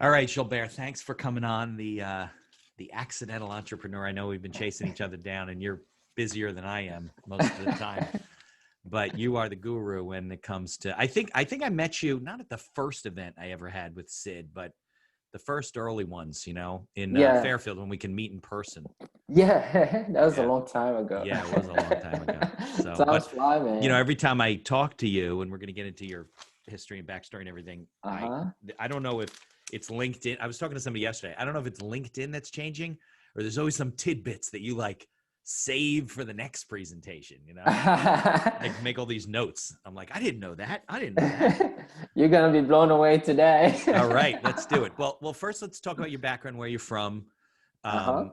All right, Julbert, thanks for coming on the accidental entrepreneur. I know we've been chasing each other down, and you're busier than I am most of the time. But you are the guru when it comes to. I think I met you not at the first event I ever had with Sid, but the first early ones. In Yeah, Fairfield when we can meet in person. yeah, that was a Yeah, long time ago. yeah, it was a long time ago. So, Times but fly, man. every time I talk to you, and we're going to get into your history and backstory and everything, I Uh-huh. I don't know if it's LinkedIn. I was talking to somebody yesterday. I don't know if it's LinkedIn that's changing, or there's always some tidbits that you like save for the next presentation. Like make all these notes. I'm like, I didn't know that. I didn't know that. You're gonna be blown away today. All right, let's do it. Well, first let's talk about your background, where you're from, Uh-huh.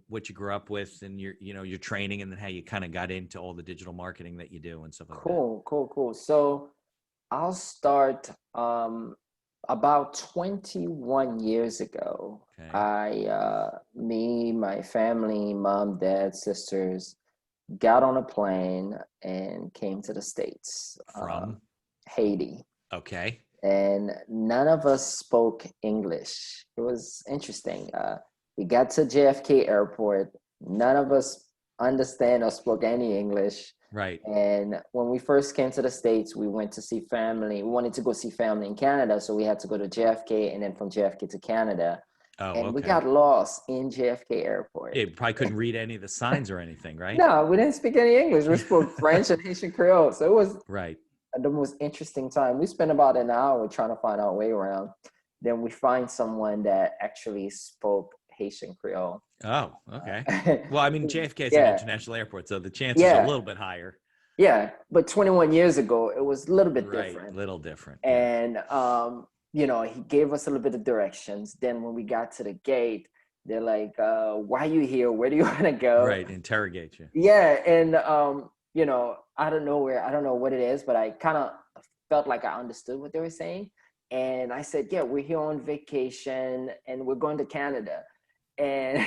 what you grew up with, and your training, and then how you kind of got into all the digital marketing that you do and stuff like that. Cool, cool, cool. So I'll start about 21 years ago. Okay. Me, my family, mom, dad, sisters, got on a plane and came to the States, From. Haiti. Okay. And none of us spoke English. It was interesting. We got to JFK Airport. None of us understand or spoke any English. Right. And when we first came to the States, we went to see family. We wanted to go see family in Canada, so we had to go to JFK and then from JFK to Canada. Oh, And we okay. got lost in JFK Airport. Yeah, you probably couldn't read any of the signs or anything, right? No, we didn't speak any English. We spoke French and Haitian Creole. So it was Right. the most interesting time. We spent about an hour trying to find our way around. Then we find someone that actually spoke Haitian Creole. Oh, okay. Well, I mean, JFK is an Yeah, international airport, so the chances are a yeah, little bit higher. yeah. But 21 years ago, it was a little bit Right. different. Little different. Yeah. And he gave us a little bit of directions. Then when we got to the gate, they're like, "Why are you here? Where do you want to go?" Right. Interrogate you. Yeah, and out of nowhere, I don't know what it is, but I kind of felt like I understood what they were saying. And I said, "Yeah, we're here on vacation and we're going to Canada." And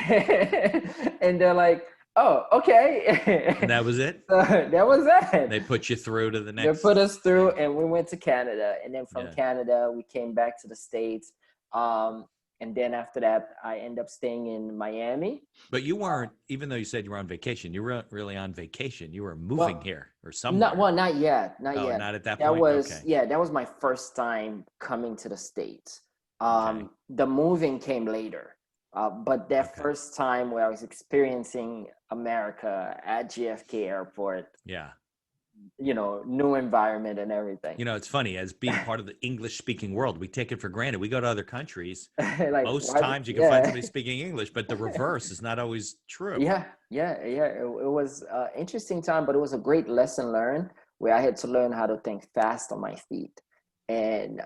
and they're like, "Oh, And okay." that was it? So that was They it. put you through to the They put next us through stage. and we went to Canada. And then from Yeah. Canada, we came back to the States. Um, and then after that, I ended up staying in Miami. But you weren't, even though you said you were on vacation, you weren't really on vacation. You were moving Well, here or somewhere. not yet, not Oh, yet. not at that That point? was Okay. yeah, that was my first time coming to the States. Okay. The moving came later, but that Okay. first time where I was experiencing America at JFK Airport, Yeah. new environment and everything. It's funny, as being part of the English speaking world, we take it for granted. We go to other countries. Like Most why? times you can find Yeah. somebody speaking English, but the reverse is not always true. Yeah. It was an interesting time, but it was a great lesson learned where I had to learn how to think fast on my feet. And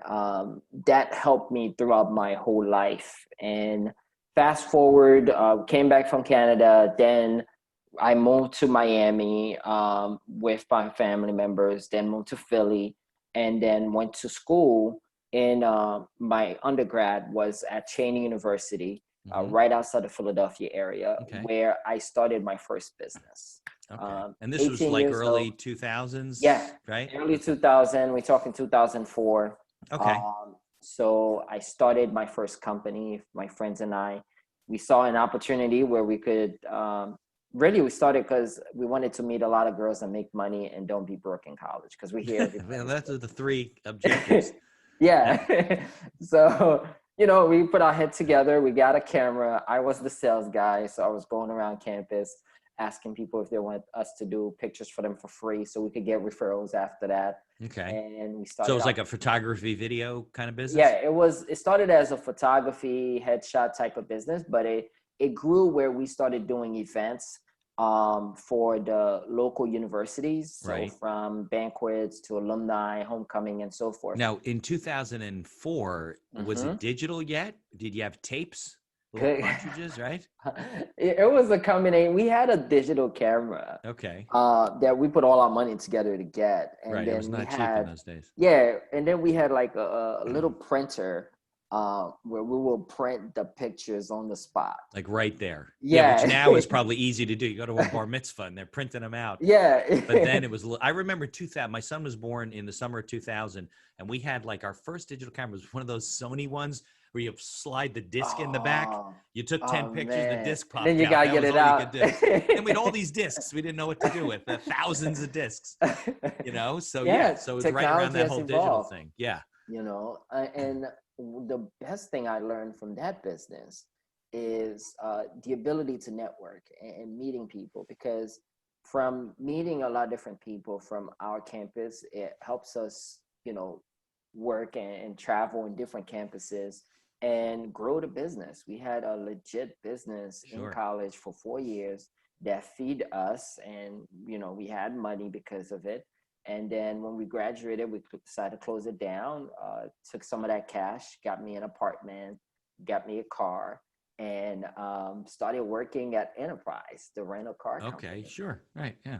that helped me throughout my whole life. And fast forward, came back from Canada. Then I moved to Miami with my family members, then moved to Philly, and then went to school. In my undergrad was at Cheney University, Hmm. right outside the Philadelphia area, Okay. where I started my first business. Okay. And this was 18 like years old. early Yeah, 2000s, right? early Okay. 2000. We talk in 2004. Okay. So I started my first company. My friends and I, we saw an opportunity where we could. Really, we started because we wanted to meet a lot of girls and make money and don't be broke in college because we hear Well, everybody's that's the three broke. objectives. Yep. Yeah. So, we put our head together. We got a camera. I was the sales guy. So I was going around campus asking people if they want us to do pictures for them for free so we could get referrals after that. Okay. And we So it started was out. like a photography video kind of Yeah, business? it started as a photography headshot type of business, but it grew where we started doing events for the local universities. So Right. from banquets to alumni, homecoming, and so forth. Now, in 2004, was Hmm. it digital yet? Did you have tapes, little Good. cartridges, right? It was a combination. We had a digital camera Okay. that we put all our money together to get, and Right. It was then we not cheap in had those days. yeah, and then we had like a little printer where we will print the pictures on the spot. Like right there. Yeah. Which now is probably easy to do. You go to a bar mitzvah and they're printing them out. Yeah. But then it was, I remember 2000, my son was born in the summer of 2000, and we had like our first digital camera was one of those Sony ones where you slide the disc in the back. You took 10 pictures, man. the disc popped Then you out. gotta That get was it all out. you could do. And we had all these discs we didn't know what to do with, thousands of discs, you know? So yeah, so it was right around that whole digital thing. Yeah. You know, and the best thing I learned from that business is the ability to network and meeting people, because from meeting a lot of different people from our campus, it helps us, you know, work and travel in different campuses and grow the business. We had a legit business in college for 4 years that feed us, and, you know, we had money because of it. And then when we graduated, we decided to close it down, took some of that cash, got me an apartment, got me a car, and started working at Enterprise, the rental car company. Okay, sure. Right, yeah.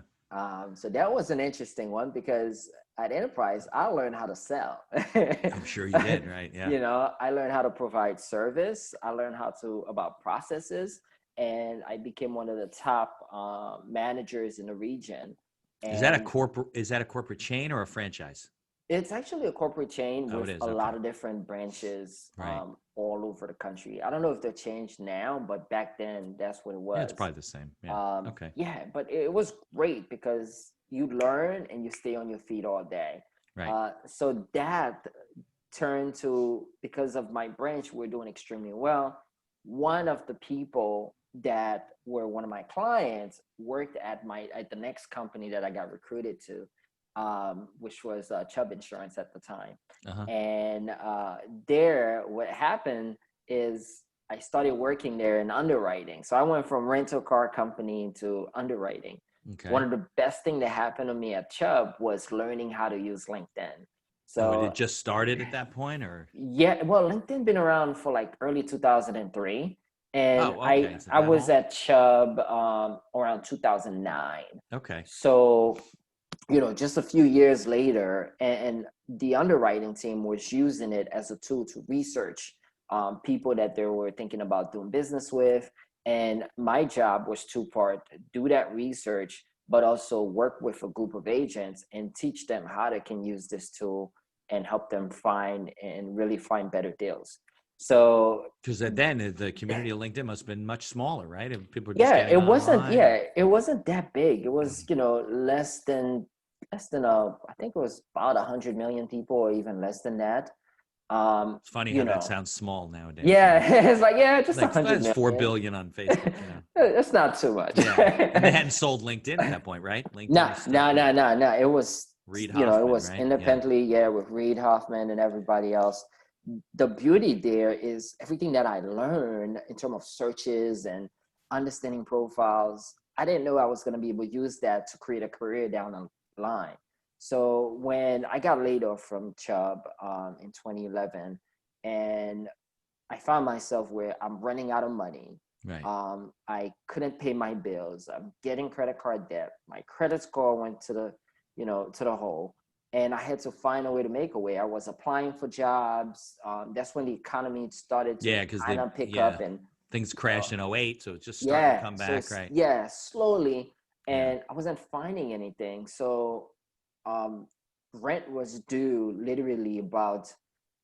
So that was an interesting one, because at Enterprise, I learned how to sell. I'm sure you did, right? Yeah. You know, I learned how to provide service. I learned about processes, and I became one of the top managers in the region. And is that a corporate chain or a franchise? It's actually a corporate chain with a lot of different branches all over the country. I don't know if they're changed now, but back then that's what it was. Yeah, it's probably the same. Yeah. Okay. Yeah, but it was great because you learn and you stay on your feet all day. Right. So that turned to, because of my branch, we're doing extremely well. One of the people that were one of my clients worked at the next company that I got recruited to, which was Chubb Insurance at the time. And there, what happened is I started working there in underwriting. So I went from rental car company to underwriting. Okay. One of the best things that happened to me at Chubb was learning how to use LinkedIn. So it just started at that point, or? Yeah, well, LinkedIn been around for like early 2003. And I was at Chubb around 2009. Okay. So, you know, just a few years later, and the underwriting team was using it as a tool to research people that they were thinking about doing business with. And my job was two-part: do that research, but also work with a group of agents and teach them how they can use this tool and help them find better deals. So, because then the community of LinkedIn must have been much smaller, right? If people were just it wasn't. Yeah, it wasn't that big. It was, you know, less than I think it was about 100 million people, or even less than that. It's funny how that sounds small nowadays. Yeah, it's like, just 100 million. That's 4 billion on Facebook. You know? It's not too much. Yeah. And they hadn't sold LinkedIn at that point, right? No. It was Reid Hoffman, it was right? Independently, with Reid Hoffman and everybody else. The beauty there is everything that I learned in terms of searches and understanding profiles. I didn't know I was going to be able to use that to create a career down the line. So when I got laid off from Chubb in 2011, and I found myself where I'm running out of money. Right. I couldn't pay my bills. I'm getting credit card debt. My credit score went to the hole. And I had to find a way to make a way. I was applying for jobs. That's when the economy started to kind of pick up, and things crashed in 2008. So it's just starting to come back, right? Yeah, slowly. And I wasn't finding anything. So rent was due literally about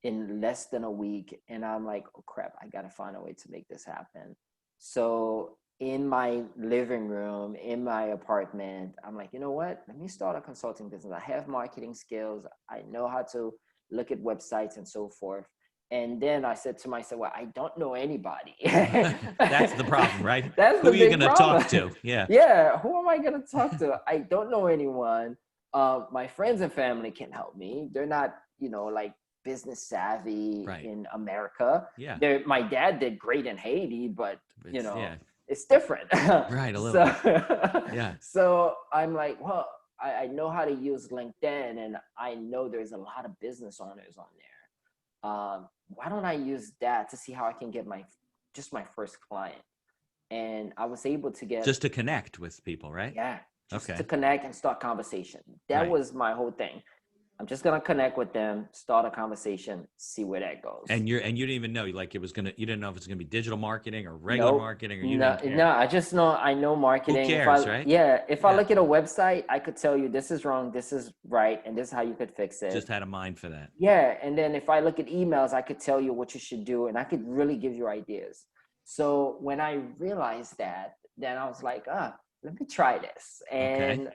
in less than a week. And I'm like, oh crap, I got to find a way to make this happen. So in my living room, in my apartment, I'm like, you know what? Let me start a consulting business. I have marketing skills. I know how to look at websites and so forth. And then I said to myself, well, I don't know anybody. That's the problem, right? Who are you going to talk to? Yeah. Yeah. Who am I going to talk to? I don't know anyone. My friends and family can help me. They're not, like business savvy in America. Yeah. My dad did great in Haiti, but it's different. Right. A little bit. Yeah. So I'm like, well, I know how to use LinkedIn, and I know there's a lot of business owners on there. Why don't I use that to see how I can get my first client? And I was able to get just to connect with people, right? Yeah. Just to connect and start conversation. That was my whole thing. I'm just gonna connect with them, start a conversation, see where that goes. And you didn't even know, like you didn't know if it's gonna be digital marketing or regular Nope. marketing, or you No, didn't care. no, I know Who marketing. cares, right? If I look at a website, I could tell you this is wrong, this is right, and this is how you could fix it. Just had a mind for that. Yeah, and then if I look at emails, I could tell you what you should do, and I could really give you ideas. So when I realized that, then I was like, let me try this. And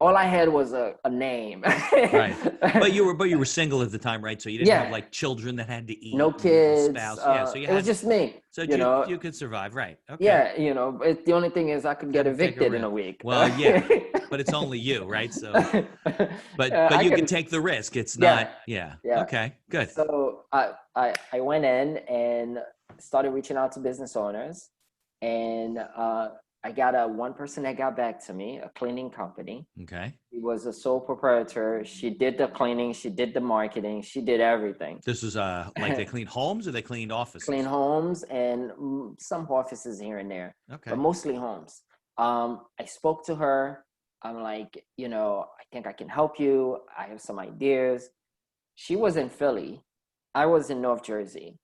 all I had was a name. Right. But you were single at the time, right? So you didn't have like children that had to eat. No kids. Spouse. Yeah. So it was just me. So you could survive, right? Okay. Yeah, but the only thing is I could get evicted in a week. Well, yeah, but it's only you, right? So, but you can take the risk. It's not. Yeah. Okay. Good. So I went in and started reaching out to business owners, and I got one person that got back to me, a cleaning company. Okay. She was a sole proprietor. She did the cleaning. She did the marketing. She did everything. This was like they cleaned homes or they cleaned offices? Clean homes and some offices here and there. Okay. But mostly homes. I spoke to her. I'm like, I think I can help you. I have some ideas. She was in Philly. I was in North Jersey.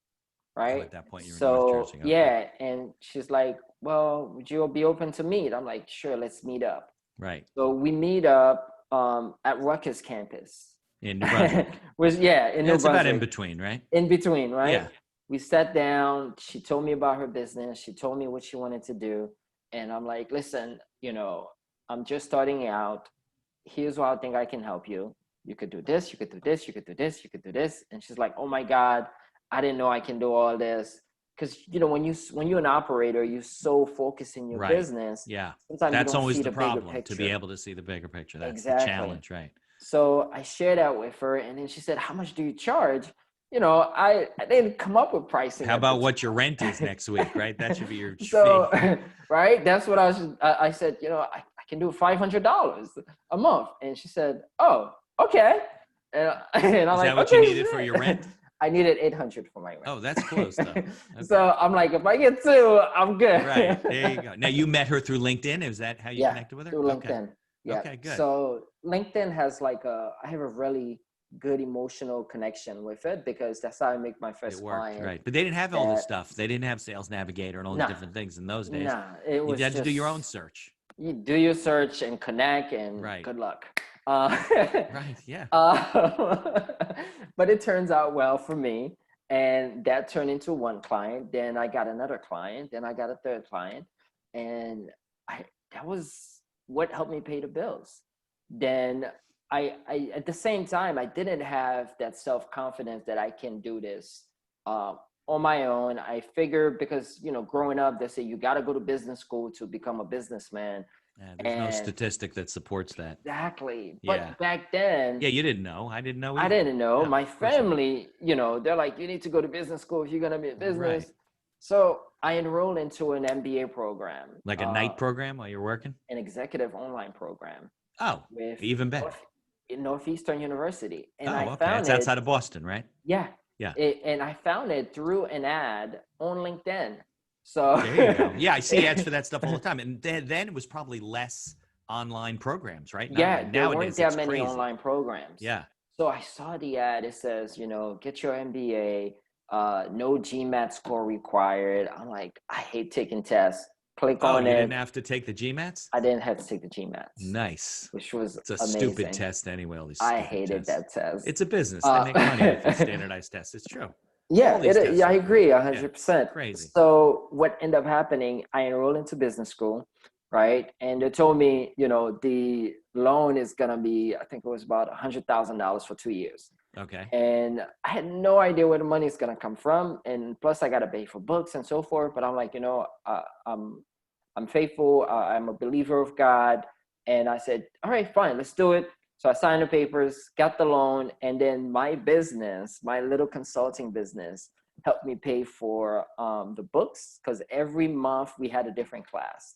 Right. So at that point, you were in North Jersey. Okay. Yeah. And she's like, well, would you be open to meet? I'm like, sure, let's meet up. Right. So we meet up at Rutgers campus. In New Brunswick. In New Brunswick. It's about in between, right? In between, right? Yeah. We sat down. She told me about her business. She told me what she wanted to do. And I'm like, listen, I'm just starting out. Here's how I think I can help you. You could do this, you could do this, you could do this, you could do this. And she's like, oh my God, I didn't know I can do all this. Because when you're an operator, you're so focused in your business. Yeah, sometimes that's always the problem, to be able to see the bigger picture. That's the challenge, right? So I shared that with her, and then she said, "How much do you charge?" I didn't come up with pricing. How about what your rent is next week, right? That should be your fee. Right? That's what I said. I can do $500 a month, and she said, "Oh, okay." And I'm is like, that what you needed for your rent? I needed $800 for my rent. Oh, that's close, though. Okay. So I'm like, if I get 2, I'm good. Right. There you go. Now, you met her through LinkedIn. Is that how you connected with her? Through LinkedIn. Okay. Yeah. Okay, good. So LinkedIn has I have a really good emotional connection with it, because that's how I make my first client. Right. But they didn't have all this stuff. They didn't have Sales Navigator and all the different things in those days. It was you had to do your own search. You do your search and connect, and good luck. Right. Yeah. But it turns out well for me. And that turned into one client. Then I got another client. Then I got a third client. And that was what helped me pay the bills. Then I at the same time, I didn't have that self-confidence that I can do this on my own. I figured, because, growing up, they say you got to go to business school to become a businessman. Yeah, there's no statistic that supports that. Exactly. But back then. Yeah, you didn't know. I didn't know either. I didn't know. No, my family, they're like, you need to go to business school if you're going to be in business. Right. So I enrolled into an MBA program. Like a night program while you're working? An executive online program. Oh, even better. In Northeastern University. And I found it's outside of Boston, right? Yeah. Yeah. And I found it through an ad on LinkedIn. So there you go. Yeah, I see ads for that stuff all the time. And then it was probably less online programs, right? There weren't that many online programs. Yeah. So I saw the ad. It says, get your MBA, no GMAT score required. I'm like, I hate taking tests. Click on it. You didn't have to take the GMATs? I didn't have to take the GMATs. Nice. Which was It's a amazing. stupid test anyway. All these I hated that test. It's a business. They make money with standardized tests. It's true. Yeah, I agree 100%. Yeah, crazy. So what ended up happening, I enrolled into business school, right? And they told me, the loan is going to be, I think it was about $100,000 for 2 years. Okay. And I had no idea where the money is going to come from. And plus I got to pay for books and so forth. But I'm like, I'm faithful. I'm a believer of God. And I said, all right, fine, let's do it. So I signed the papers, got the loan, and then my business, my little consulting business, helped me pay for the books, because every month we had a different class,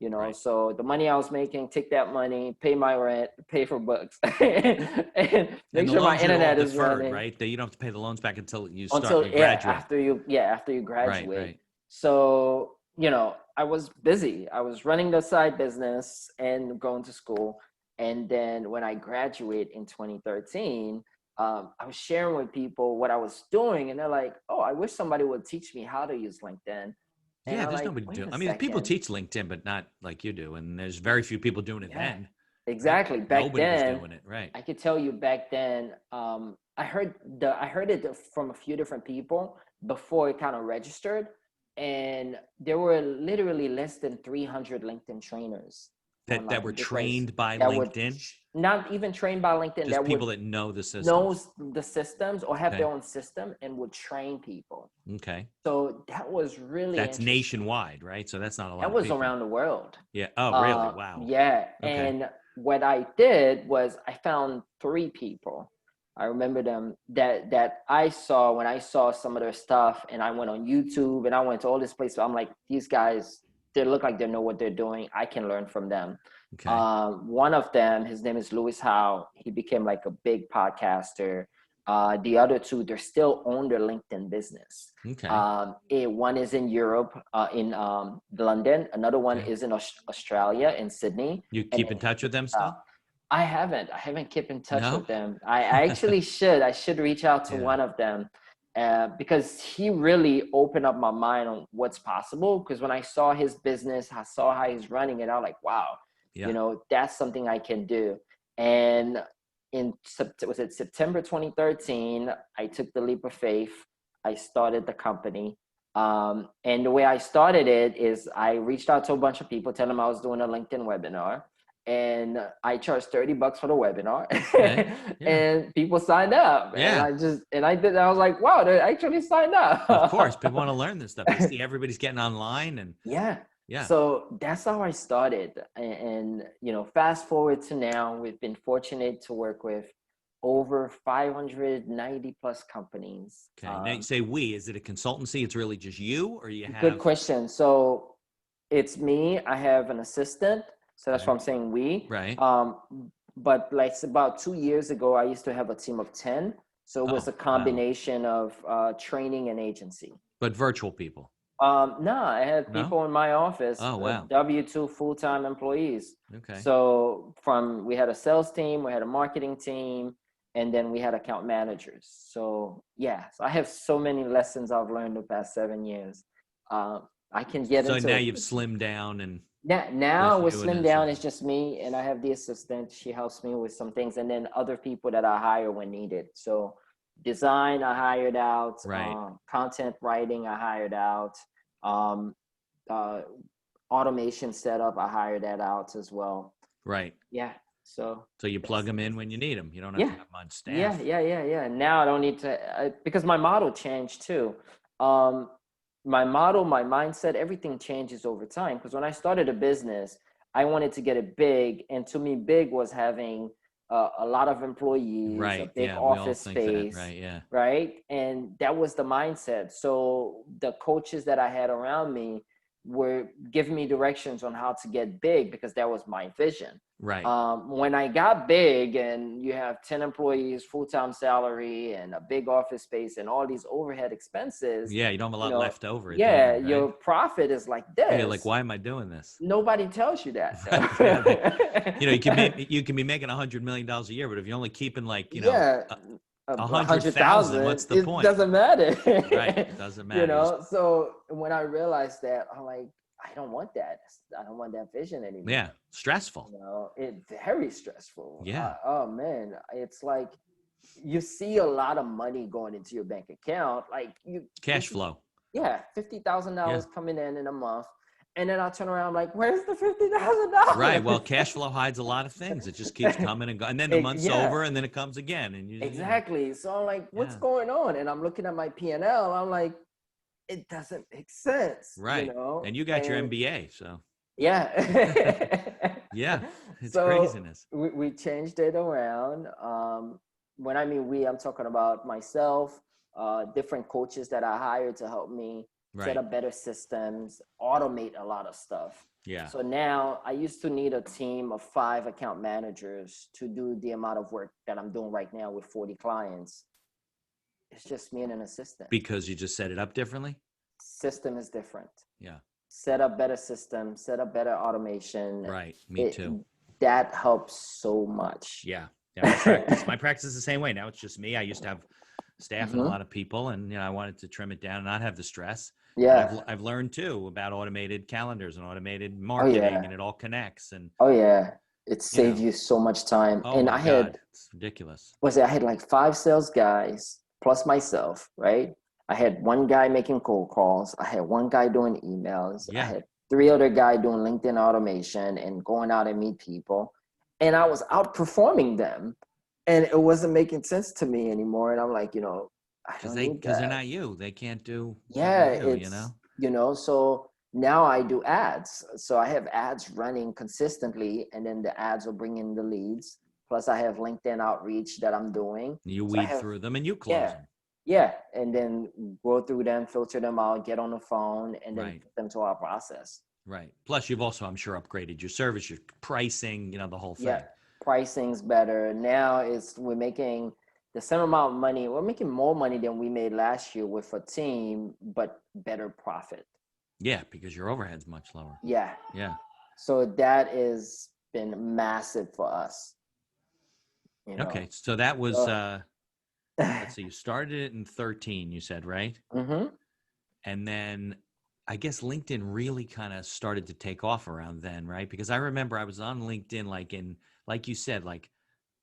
right. So the money I was making, take that money, pay my rent, pay for books, and make sure my internet is running. Right? That you don't have to pay the loans back until you graduate. After you graduate. Right. So, I was busy. I was running the side business and going to school. And then when I graduate in 2013, I was sharing with people what I was doing, and they're like, "Oh, I wish somebody would teach me how to use LinkedIn." And Yeah, I'm there's like, nobody "Wait doing. a I mean, people second." teach LinkedIn, but not like you do, and there's very few people doing it Yeah, then, right? exactly. Back Nobody was then, doing it, right? I could tell you back then, I heard it from a few different people before it kind of registered, and there were literally less than 300 LinkedIn trainers That were online because trained by that would LinkedIn, not even trained by LinkedIn, just that would people that know the systems. knows the systems or have their Okay, own system and would train people. okay, So that was really that's interesting. nationwide, right? So that's not a lot That of was people. around the world. Yeah. Oh, really? Wow. Yeah. Okay. And what I did was I found three people. I remember them that I saw when I saw some of their stuff, and I went on YouTube and I went to all this place. I'm like, these guys, they look like they know what they're doing. I can learn from them. Okay. One of them, his name is Lewis Howe. He became like a big podcaster. The other two, they're still own their LinkedIn business. Okay. One is in Europe, in London. Another one Okay. is in Australia, in Sydney. You And keep then in touch with them still? I haven't kept in touch No. with them. I actually should. I should reach out to Yeah. one of them, because he really opened up my mind on what's possible. Because when I saw his business, I saw how he's running it. I was like, wow, Yeah. that's something I can do. And was it September 2013? I took the leap of faith. I started the company. And the way I started it is I reached out to a bunch of people, telling them I was doing a LinkedIn webinar, and I charged $30 for the webinar. Okay. Yeah. And people signed up, and Yeah. I was like, wow, they actually signed Of course, people up. want to learn this stuff. They see everybody's getting online, and Yeah. yeah. So that's how I started. And, fast forward to now, we've been fortunate to work with over 590 plus companies. Okay. Now you say we. Is it a consultancy? It's really just you, or you Good have? question. So it's me. I have an assistant. So that's Okay. why I'm saying we. Right. But like about 2 years ago, I used to have a team of 10. So it was Oh, a wow. combination of training and agency. But virtual people. No, I had No. people in my office, Oh, wow. W-2 full-time employees. Okay. So we had a sales team, we had a marketing team, and then we had account managers. So yeah, so I have so many lessons I've learned the past 7 years. I can get So into now it. you've slimmed down, and Now just with you and an Slim Down, it's assistant. just me, and I have the assistant. She helps me with some things, and then other people that I hire when needed. So design, I hired out. Right. Content writing, I hired out. Um, uh, Automation setup, I hired that out as well. Right. Yeah. So So you plug them in when you need them. You don't have to yeah, have them on yeah, staff. yeah, yeah, yeah. Now I don't need to, because my model changed too. Um, my model, my mindset, everything changes over time. Because when I started a business, I wanted to get it big, and to me, big was having a lot of employees, a Right. big Yeah. We all office think that. space, Right. Yeah. right? And that was the mindset. So the coaches that I had around me were giving me directions on how to get big, because that was my vision. Right. When I got big and you have 10 employees, full-time salary, and a big office space and all these overhead expenses, Yeah. You don't have a lot left over at the yeah, end, right? your profit is like Yeah. You're like, this. why am I doing this? Nobody tells you that Right. Yeah. though. You can be making $100 million a year, but if you're only keeping like, Yeah, a a hundred hundred thousand, thousand, what's the it point? doesn't matter. Right. It doesn't matter. So when I realized that, I'm like, I don't want that. I don't want that vision Yeah. anymore. Stressful. It's very stressful. Yeah. Oh man, it's like you see a lot of money going into your bank account, like Cash flow. yeah, Yeah. $50,000 coming in a month, and then I turn around, I'm like, where's the $50,000? Right. Well, cash flow hides a lot of things. It just keeps coming and going. And then the month's Yeah, over and then it comes again. And exactly. So I'm like, what's yeah. going on? And I'm looking at my P&L. I'm like, it doesn't make sense, Right. And you got your And MBA. So yeah. yeah, it's So craziness. we changed it around. When I mean we, I'm talking about myself, different coaches that I hired to help me set Right. up better systems, automate a lot of stuff. Yeah. So now I used to need a team of 5 account managers to do the amount of work that I'm doing right now with 40 clients. It's just me and an assistant. Because you just set it up differently? System is different. Yeah. Set up better systems, set up better automation. Right. Me too. that helps so much. Yeah. My practice is the same way. Now it's just me. I used to have staff and a Hmm. lot of people, and I wanted to trim it down and not have the stress. And Yeah. I've learned too about automated calendars and automated Oh marketing, yeah. and it all connects. And Oh yeah. It you saved know, you so much time. oh And my I had, God, it's ridiculous. I had like 5 sales guys plus myself, right? I had one guy making cold calls. I had one guy doing emails. I Yeah. had 3 other guys doing LinkedIn automation and going out and meet people. And I was outperforming them. And it wasn't making sense to me anymore. And I'm like, I don't need Because they're that. not you. They can't do what Yeah, you do. it's, so now I do ads. So I have ads running consistently, and then the ads will bring in the leads. Plus, I have LinkedIn outreach that I'm doing. You So I weed have, through them and you close yeah, them. yeah, and then go through them, filter them out, get on the phone, and then Right. put them to our process. Right. Plus, you've also, I'm sure, upgraded your service, your pricing, the whole thing. Yeah, pricing's better now. We're making the same amount of money. We're making more money than we made last year with a team, but better profit. Yeah, because your overhead's much lower. Yeah. Yeah. So that has been massive for us. Okay. So that was, So, let's see, you started it in 13, you said, right? mm-hmm. And then I guess LinkedIn really kind of started to take off around then, right? Because I remember I was on LinkedIn like you said, like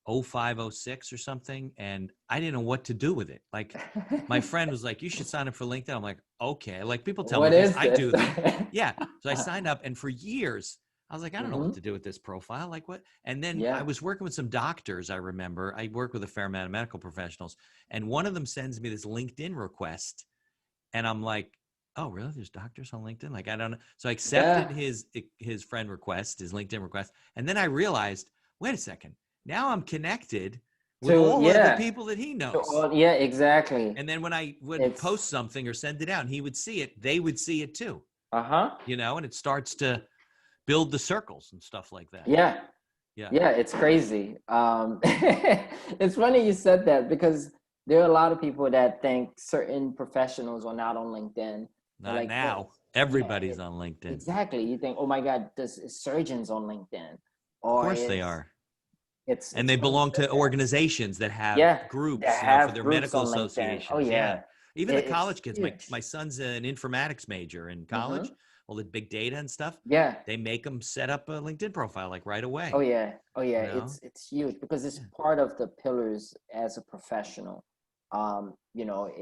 05, 06 or something, and I didn't know what to do with it. Like my friend was like, you should sign up for LinkedIn. I'm like, okay. Like people tell me What things, is I this? do them. Yeah. So I signed up, and for years I was like, I don't know Mm-hmm. what to do with this profile. Like what? And then I Yeah. was working with some doctors. I remember I work with a fair amount of medical professionals, and one of them sends me this LinkedIn request, and I'm like, oh, really? There's doctors on LinkedIn? Like, I don't know. So I accepted Yeah. his friend request, his LinkedIn request. And then I realized, wait a second, now I'm connected with So all of the yeah. people that he So knows. yeah, exactly. And then when I would It's post something or send it out and he would see it, they would see it too, uh-huh. and it starts to build the circles and stuff like that. Yeah. Yeah. Yeah, it's crazy. It's funny you said that because there are a lot of people that think certain professionals are not on LinkedIn. They're Not like, oh, now. yeah, Everybody's on LinkedIn. exactly. You think, oh my God, this is surgeons on LinkedIn, Of or course they are. And it's they funny you belong said to that. organizations that have Yeah, they groups, for have their groups medical on LinkedIn. Oh associations. Yeah. yeah, Even the it's college kids. My huge. son's an informatics major in college, Mm-hmm. all the big data and stuff. Yeah. They make them set up a LinkedIn profile like right Oh away, yeah. Oh yeah. you know? It's huge because it's Yeah. part of the pillars as a professional.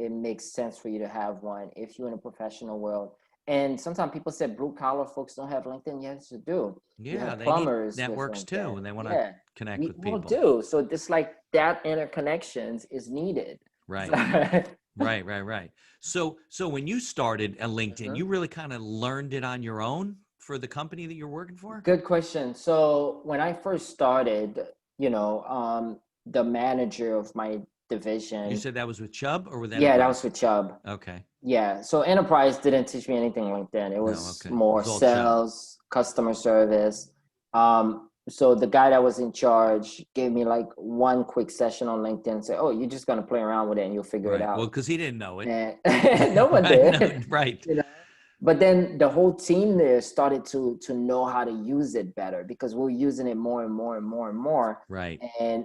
It makes sense for you to have one if you're in a professional world. And sometimes people say blue collar folks don't have LinkedIn. Yes, you do. You Yeah. have They need plumbers with networks too, LinkedIn. and they want to Yeah, connect we with all people. do. So it's like that interconnections is needed. Right. Right, right, right. So when you started at LinkedIn, Mhm. you really kind of learned it on your own for the company that you're working for? Good question. So when I first started, the manager of my You division, said that was with Chubb or with yeah, that was Enterprise? with Chubb. Okay. Yeah. So enterprise didn't teach me anything LinkedIn. It No, was okay. It more was all Chubb. sales, customer service. So the guy that was in charge gave me like one quick session on LinkedIn and said, oh, you're just gonna play around with it and you'll figure it Right. Well, out. because he didn't know it. And no one Right. No, did. right. But then the whole team there started to know how to use it better because we were using it more and more and more and more. Right.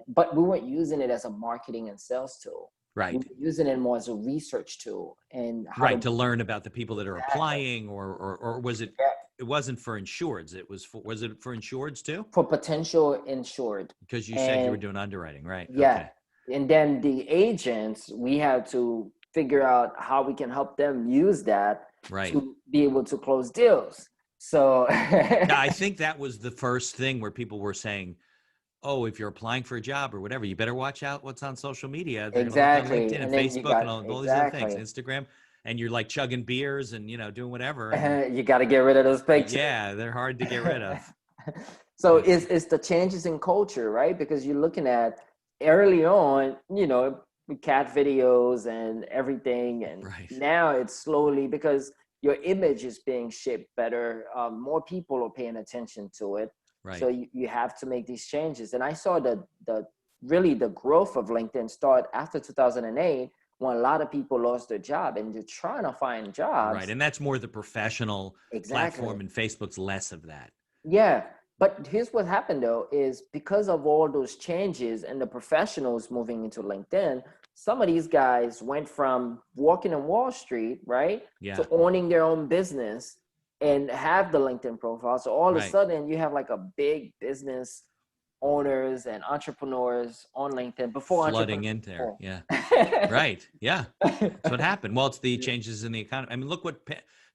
But we weren't using it as a marketing and sales tool. We Right. were using it more as a research tool and how Right. to To learn about the people that are exactly. applying, or was it? Yeah. It wasn't for insureds. Was it for insureds too? For potential insured. Because you said you were And doing underwriting, right? yeah, Okay. and then the agents, we had to figure out how we can help them use that Right. to be able to close deals. So Yeah, I think that was the first thing where people were saying, oh, if you're applying for a job or whatever, you better watch out what's on social media. They're going to look on exactly. LinkedIn and And then you Facebook and got all these other things, exactly. Instagram, and you're like chugging beers and, doing whatever. And You got to get rid of those pictures. yeah, they're hard to get rid of. So It's it's the changes in culture, right? Because you're looking at early on, cat videos and everything, and right. now it's slowly because your image is being shaped better. More people are paying attention to it, so Right. you have to make these changes. And I saw the really the growth of LinkedIn start after 2008 when a lot of people lost their job and they're trying to find Right. jobs. And that's more the professional Exactly. platform, and Facebook's less of that. Yeah. But here's what happened though, is because of all those changes and the professionals moving into LinkedIn, some of these guys went from working on Wall Street, right, Yeah. to owning their own business and have the LinkedIn profile. So all of a Right. sudden you have like a big business owners and entrepreneurs on LinkedIn before Flooding in there. Yeah. Right. Yeah. That's what happened. Well, it's the changes in the economy. I mean, look what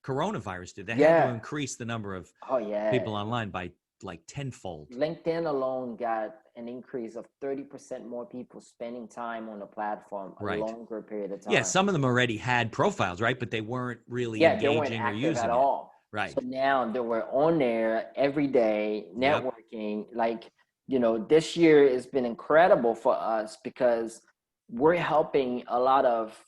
coronavirus did. They had to Yeah. increase the number of Oh yeah. people online by like tenfold. LinkedIn alone got an increase of 30% more people spending time on the platform a Right. longer period of time. Yeah, some of them already had profiles, right? But they weren't really Yeah, they weren't engaging or active using at it. all. Right. So now they were on there every day Yep. networking. Like, you know, this year has been incredible for us because we're helping a lot of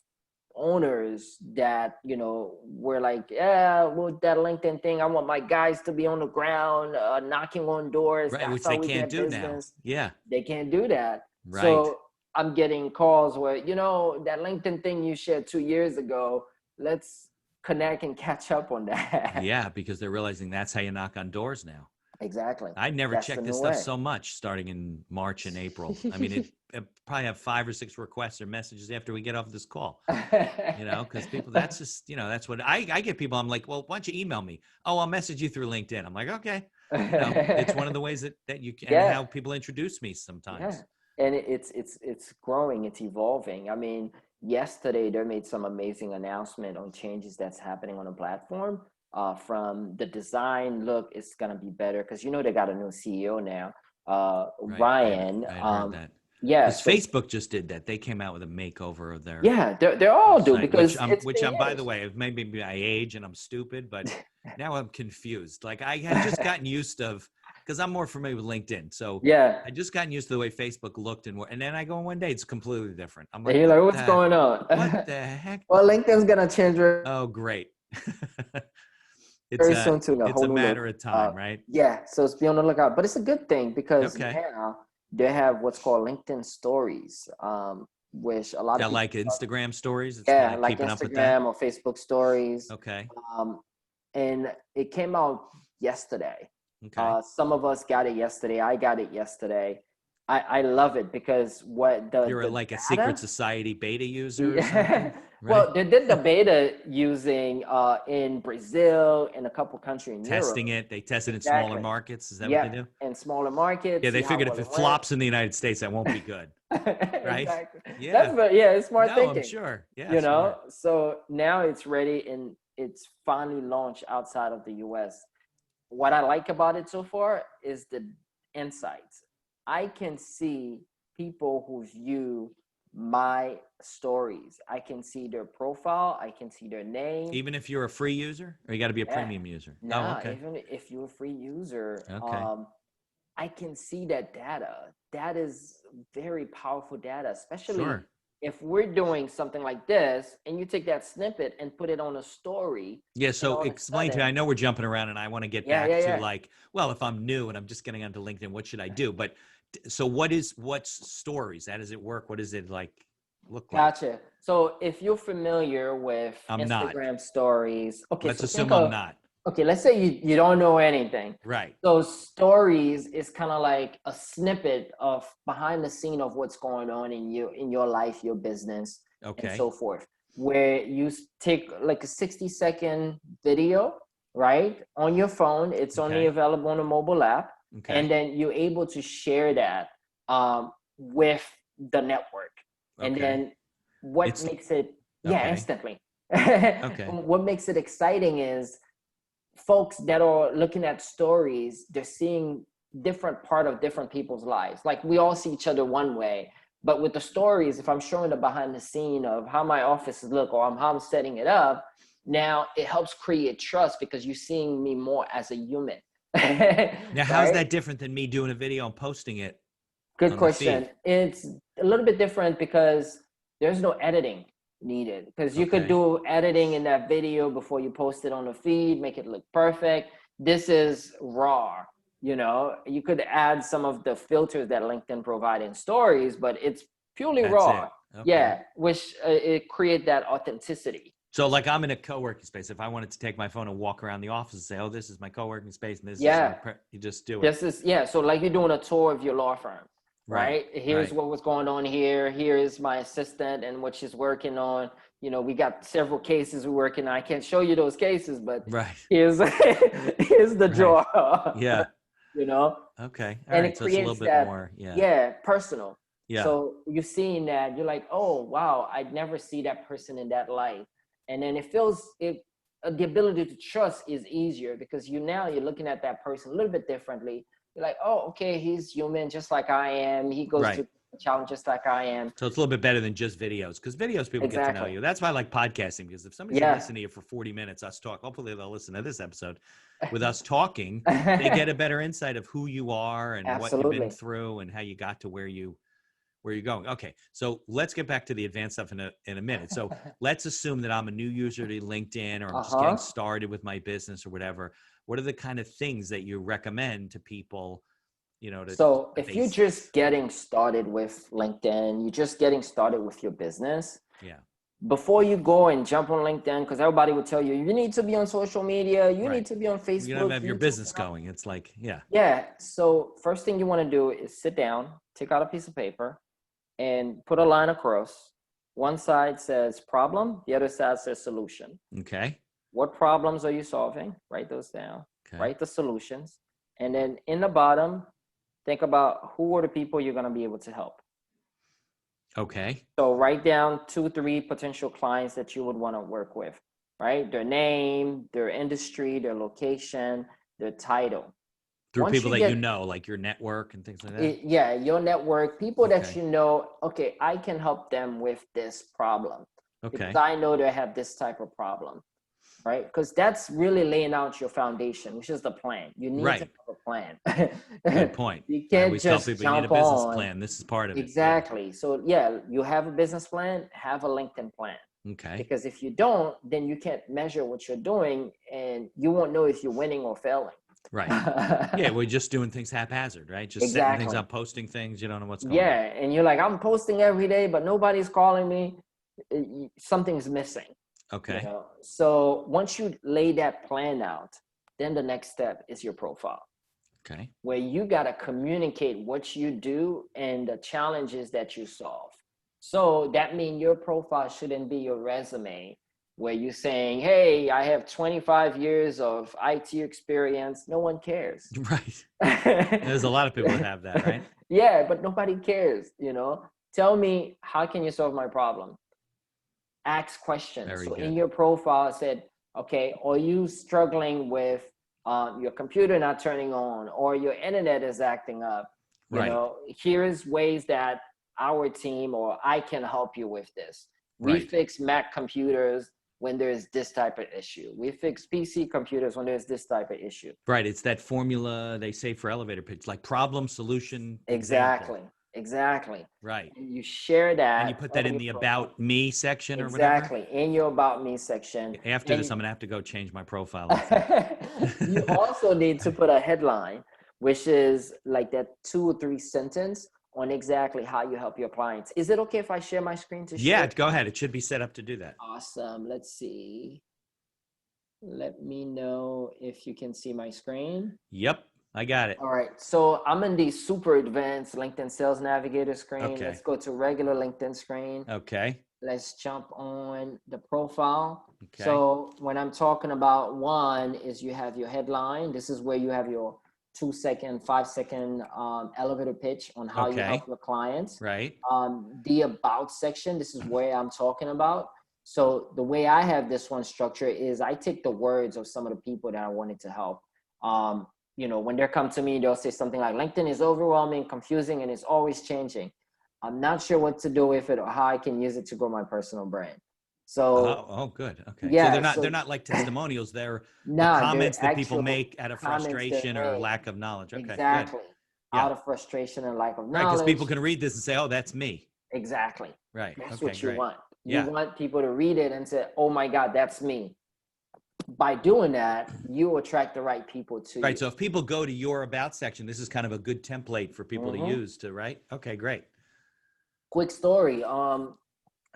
owners that, you know, we're like, yeah, well, that LinkedIn thing, I want my guys to be on the ground, knocking on doors. Right, That's which how they we can't get do now. business. Yeah. They can't do that. Right. So I'm getting calls where, you know, that LinkedIn thing you shared 2 years ago, let's connect and catch up on that. Yeah, because they're realizing that's how you knock on doors now. Exactly. I never That's the checked new this stuff way. so much starting in March and April. I mean, it probably have 5 or 6 requests or messages after we get off this call, you know, because people, that's just, you know, that's what I get people. I'm like, well, why don't you email me? Oh, I'll message you through LinkedIn. I'm like, okay. You know, it's one of the ways that you can, and Yeah. how people introduce me sometimes. Yeah. And it's growing, it's evolving. I mean, yesterday they made some amazing announcement on changes that's happening on the platform. From the design look, it's gonna be better because you know they got a new CEO now, Right. Ryan. I heard that. Yeah, Because so Facebook just did that. They came out with a makeover of their yeah, they're all do site, because it's which been I'm, by years. the way, maybe my age and I'm stupid, but now I'm confused. Like I had just gotten used of, because I'm more familiar with LinkedIn. So Yeah, I just gotten used to the way Facebook looked and then I go one day, it's completely different. I'm and like, you're like, what's going on? what the heck? Well, LinkedIn's gonna change Oh, great. very soon to a It's whole a new matter look. of time, right? Yeah, so it's be on the lookout. But it's a good thing because Okay. now they have what's called LinkedIn Stories, which a lot Yeah, of people, like Instagram stories. It's kind yeah, of like keeping up with that. Instagram or Facebook Stories. Okay. And it came out yesterday. Okay. Some of us got it yesterday. I got it yesterday. I love it because what You're the like a secret data. society beta user or Yeah. something, right? Well, they did the beta using in Brazil and a couple countries in Europe. Testing it. They test it in smaller Exactly. markets. Is that what they Yep. do? In smaller Yeah, markets, they see how figured well if it it went. flops in the United States, that won't be good, right? Exactly. Yeah. That's very, yeah, it's smart No, I'm thinking. sure. Yeah, You know, smart. so now it's ready and it's finally launched outside of the US. What I like about it so far is the insights. I can see people who view my stories. I can see their profile. I can see their name. Even if you're a free user, or you got to be a Yeah. premium user? Oh, Now, okay. even if you're a free user, Okay. I can see that data. That is very powerful data, especially Sure. if we're doing something like this and you take that snippet and put it on a story. Yeah. And So all of a explain to me. I sudden, know we're jumping around, and I want to get yeah, back yeah, to yeah. like, well, if I'm new and I'm just getting onto LinkedIn, what should I do? But so what's stories? How does it work? What does it like look like? Gotcha. So if you're familiar with I'm not. Instagram stories, okay, Let's so think assume I'm of, not. okay, let's say you don't know anything. Right. So stories is kind of like a snippet of behind the scene of what's going on in your life, your business, and Okay. so forth. Where you take like a 60-second video, right? On your phone. It's only Okay. available on a mobile app. Okay. And then you're able to share that with the network. And Okay. then what It's makes it, yeah, okay. instantly. Okay. What makes it exciting is folks that are looking at stories, they're seeing different part of different people's lives. Like we all see each other one way, but with the stories, if I'm showing the behind the scene of how my offices look or how I'm setting it up, now it helps create trust because you're seeing me more as a human. Now, how's Right? that different than me doing a video and posting it Good on the question. feed? It's a little bit different because there's no editing needed because you could Okay. do editing in that video before you post it on the feed, make it look perfect. This is raw. You know, you could add some of the filters that LinkedIn provide in stories, but it's purely That's raw. it. Okay. Yeah, which it create that authenticity. So like I'm in a co-working space. If I wanted to take my phone and walk around the office and say, oh, this is my co-working space and this is Yeah. you just do it. This is, yeah. So like you're doing a tour of your law firm, Right. right? Here's Right. what was going on here. Here is my assistant and what she's working on. You know, we got several cases we're working on. I can't show you those cases, but Right. here's here's the Right. drawer. Yeah. You know, Okay. All and right. it So it's a little creates bit that, more. Yeah. yeah, personal. Yeah. So you're seeing that, you're like, oh wow, I'd never see that person in that light. And then it feels it the ability to trust is easier because you're looking at that person a little bit differently. You're like, oh, okay, he's human just like I am. He goes Right. through challenge just like I am. So it's a little bit better than just videos because videos people get to know Exactly. you. That's why I like podcasting because if somebody's Yeah. listening to you for 40 minutes, us talk, hopefully they'll listen to this episode with us talking. They get a better insight of who you are and what you've been Absolutely. through and how you got to where you're going. Okay. So let's get back to the advanced stuff in a minute. So let's assume that I'm a new user to LinkedIn or I'm just getting started with my business or whatever. What are the kind of things that you recommend to people, you know, so if you're just getting started with LinkedIn, you're just getting started with your business. Yeah. Before you go and jump on LinkedIn, because everybody will tell you, you need to be on social media, you need to be on Facebook. You gotta have your business going. It's like, yeah. Yeah. So first thing you want to do is sit down, take out a piece of paper, and put a line across. One side says problem, the other side says solution. Okay. What problems are you solving? Write those down. Okay. Write the solutions. And then in the bottom, think about who are the people you're going to be able to help. Okay. So write down 2-3 potential clients that you would want to work with, right? Their name, their industry, their location, their title. Through people that you know, like your network and things like that? Yeah, your network, people that you know, okay, I can help them with this problem. Okay. Because I know they have this type of problem, right? Because that's really laying out your foundation, which is the plan. You need to have a plan. Good point. You can't just tell people jump you need a business on. plan. This is part of it. Exactly. Yeah. So yeah, you have a business plan, have a LinkedIn plan. Okay. Because if you don't, then you can't measure what you're doing and you won't know if you're winning or failing. Right. Yeah, we're just doing things haphazard, right? Just setting things up, posting things. You don't know what's going on. Yeah, and you're like, I'm posting every day, but nobody's calling me. Something's missing. Okay. You know? So once you lay that plan out, then the next step is your profile. Okay. Where you got to communicate what you do and the challenges that you solve. So that means your profile shouldn't be your resume where you're saying, hey, I have 25 years of IT experience. No one cares. Right. There's a lot of people that have that, right? Yeah, but nobody cares, you know? Tell me, how can you solve my problem? Ask questions. Very so good. In your profile, I said, okay, are you struggling with your computer not turning on or your internet is acting up? You know, here's ways that our team or I can help you with this. We fix Mac computers when there's this type of issue. We fix PC computers when there's this type of issue. Right. It's that formula they say for elevator pitch, like problem, solution, Exactly. example. Exactly. Right. And you share that. And you put that in the About Me section or whatever? Exactly. In your About Me section. After this, I'm going to have to go change my profile. You also need to put a headline, which is like that 2 or 3 sentence on exactly how you help your clients. Is it okay if I share my screen to share? Yeah, go ahead. It should be set up to do that. Awesome. Let's see. Let me know if you can see my screen. Yep, I got it. All right. So I'm in the super advanced LinkedIn Sales Navigator screen. Okay. Let's go to regular LinkedIn screen. Okay. Let's jump on the profile. Okay. So when I'm talking about one is you have your headline. This is where you have your 2-second, 5-second elevator pitch on how you help your clients. Right. The about section, this is where I'm talking about. So the way I have this one structured is I take the words of some of the people that I wanted to help. You know, when they come to me, they'll say something like, LinkedIn is overwhelming, confusing, and it's always changing. I'm not sure what to do with it or how I can use it to grow my personal brand. So, good. Okay. Yeah, so they're not like testimonials. They're nah, comments that people make out of frustration or lack of knowledge. Okay. Exactly. Good. Out of frustration and lack of knowledge. Right, because people can read this and say, oh, that's me. Exactly. Right. That's what you want. You want people to read it and say, oh my God, that's me. By doing that, you attract the right people to you. Right. So if people go to your about section, this is kind of a good template for people to use to, right? Okay, great. Quick story.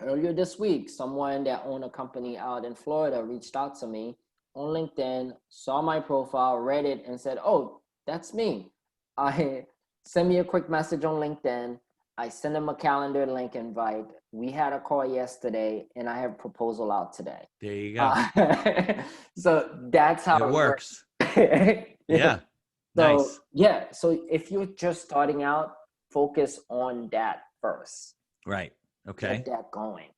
Earlier this week, someone that owned a company out in Florida reached out to me on LinkedIn, saw my profile, read it, and said, "Oh, that's me." I sent me a quick message on LinkedIn. I sent him a calendar link invite. We had a call yesterday, and I have a proposal out today. There you go. So that's how It works. Yeah. Yeah. So Nice. yeah, so if you're just starting out, focus on that first. Right. Okay. Get that going,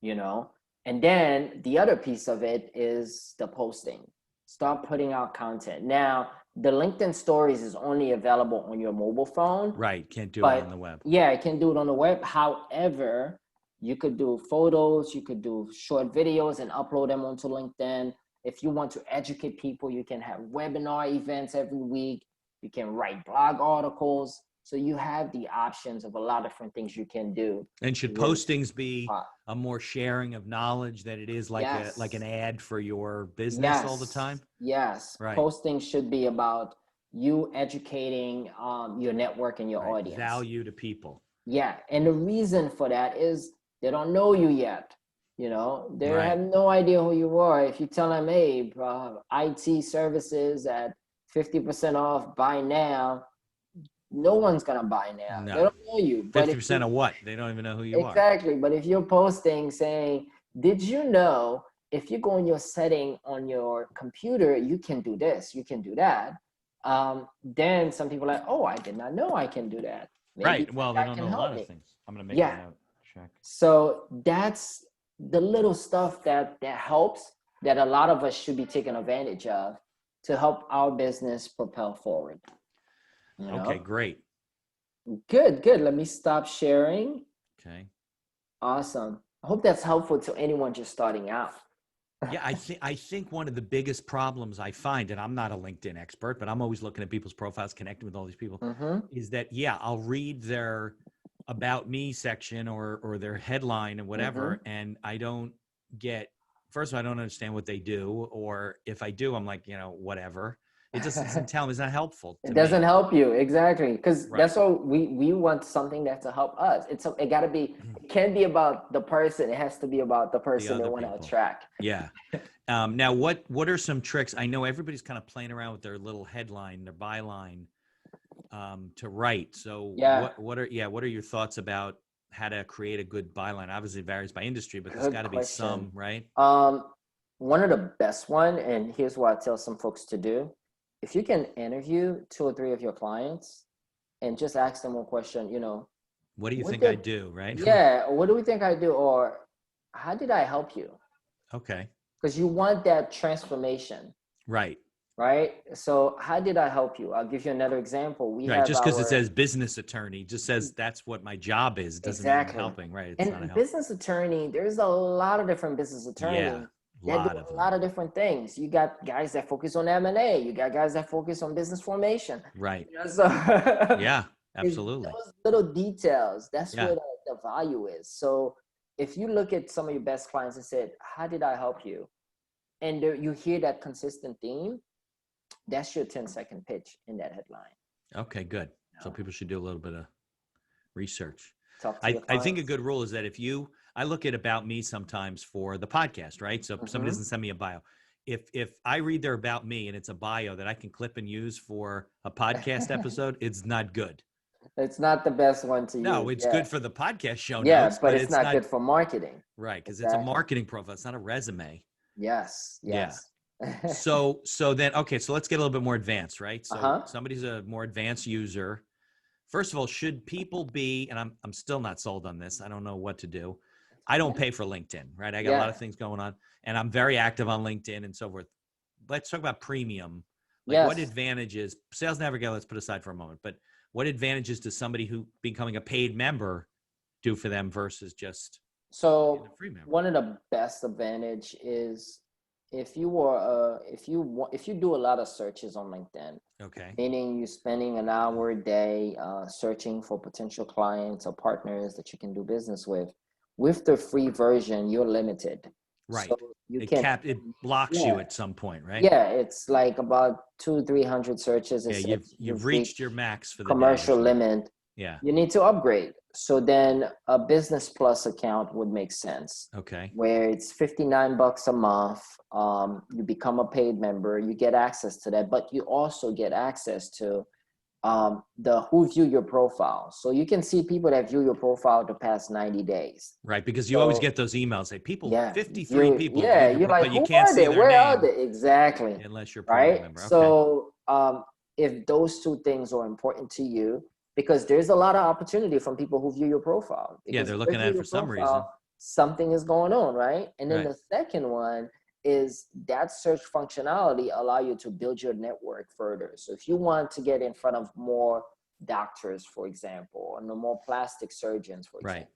you know? And then the other piece of it is the posting. Start putting out content. Now, the LinkedIn stories is only available on your mobile phone. Right. Can't do it But on the web. yeah, I can do it on the web. However, you could do photos, you could do short videos and upload them onto LinkedIn. If you want to educate people, you can have webinar events every week. You can write blog articles. So you have the options of a lot of different things you can do. And should postings be a more sharing of knowledge than it is like like an ad for your business all the time? Yes. Right. Posting should be about you educating your network and your audience. Value to people. Yeah. And the reason for that is they don't know you yet. You know, they have no idea who you are. If you tell them, hey, IT services at 50% off, buy now, no one's going to buy now. No. They don't know you. 50% of what? They don't even know who you are. Exactly. But if you're posting saying, did you know if you go in your setting on your computer, you can do this, you can do that. Then some people are like, oh, I did not know I can do that. Maybe Well, they don't know a lot of things. I'm going to make a note. Check. So that's the little stuff that helps, that a lot of us should be taking advantage of to help our business propel forward. You know? Okay, great. Good. Let me stop sharing. Okay. Awesome. I hope that's helpful to anyone just starting out. Yeah, I think one of the biggest problems I find, and I'm not a LinkedIn expert, but I'm always looking at people's profiles, connecting with all these people, is that, I'll read their about me section or their headline and whatever, and I don't get, first of all, I don't understand what they do, or if I do, I'm like, whatever. It just doesn't tell me. It's not helpful. It doesn't help you. Exactly. Because that's what we want, something that's to help us. It got to be, it can't be about the person. It has to be about the person they want to attract. Yeah. Now, what are some tricks? I know everybody's kind of playing around with their little headline, their byline to write. So what are your thoughts about how to create a good byline? Obviously it varies by industry, but there's got to be some, right? One of the best one, and here's what I tell some folks to do. If you can interview 2 or 3 of your clients and just ask them one question, what do you think I do, right? Yeah. What do we think I do? Or how did I help you? Okay. Because you want that transformation. Right. Right. So how did I help you? I'll give you another example. Just because it says business attorney, just says that's what my job is. It doesn't mean I'm helping, right? It's not business attorney, there's a lot of different business attorneys. That do a lot of different things. You got guys that focus on M&A. You got guys that focus on business formation. Right. So yeah, absolutely. Those little details, that's where the value is. So if you look at some of your best clients and said, how did I help you? And you hear that consistent theme, that's your 10-second pitch in that headline. Okay, good. So people should do a little bit of research. I think a good rule is that I look at About Me sometimes for the podcast, right? So if somebody doesn't send me a bio. If I read their About Me and it's a bio that I can clip and use for a podcast episode, it's not good. It's not the best one to use. No, it's good for the podcast show notes. Yeah, but it's not good for marketing. Right, because it's a marketing profile. It's not a resume. Yes. Yeah. So then, okay, so let's get a little bit more advanced, right? So somebody's a more advanced user. First of all, should people be, and I'm still not sold on this. I don't know what to do. I don't pay for LinkedIn, right? I got a lot of things going on, and I'm very active on LinkedIn and so forth. Let's talk about premium. What advantages, Sales Navigator, let's put aside for a moment, but what advantages does somebody who becoming a paid member do for them versus just being a free member? One of the best advantage is if you do a lot of searches on LinkedIn, meaning you're spending an hour a day searching for potential clients or partners that you can do business with the free version, you're limited. Right. So it blocks you at some point, right? Yeah, it's like about 200-300 searches. Yeah, you've reached your max for the commercial limit. Yeah. You need to upgrade. So then a Business Plus account would make sense, Okay. where it's $59 a month. You become a paid member, you get access to that, but you also get access to the who view your profile. So you can see people that view your profile the past 90 days. Right, because you always So get those emails. Say people, yeah, 53 you people yeah, viewed your you're like, but you who can't are see they? their Where are name they? Exactly. unless you're a premium Right. member. Okay. So if those two things are important to you, because there's a lot of opportunity from people who view your profile. Yeah, Because they're if they looking at view it for your some reason. profile, something is going on, right? And then Right. the second one is that search functionality allow you to build your network further. So if you want to get in front of more doctors, for example, or no more plastic surgeons, for Right. example,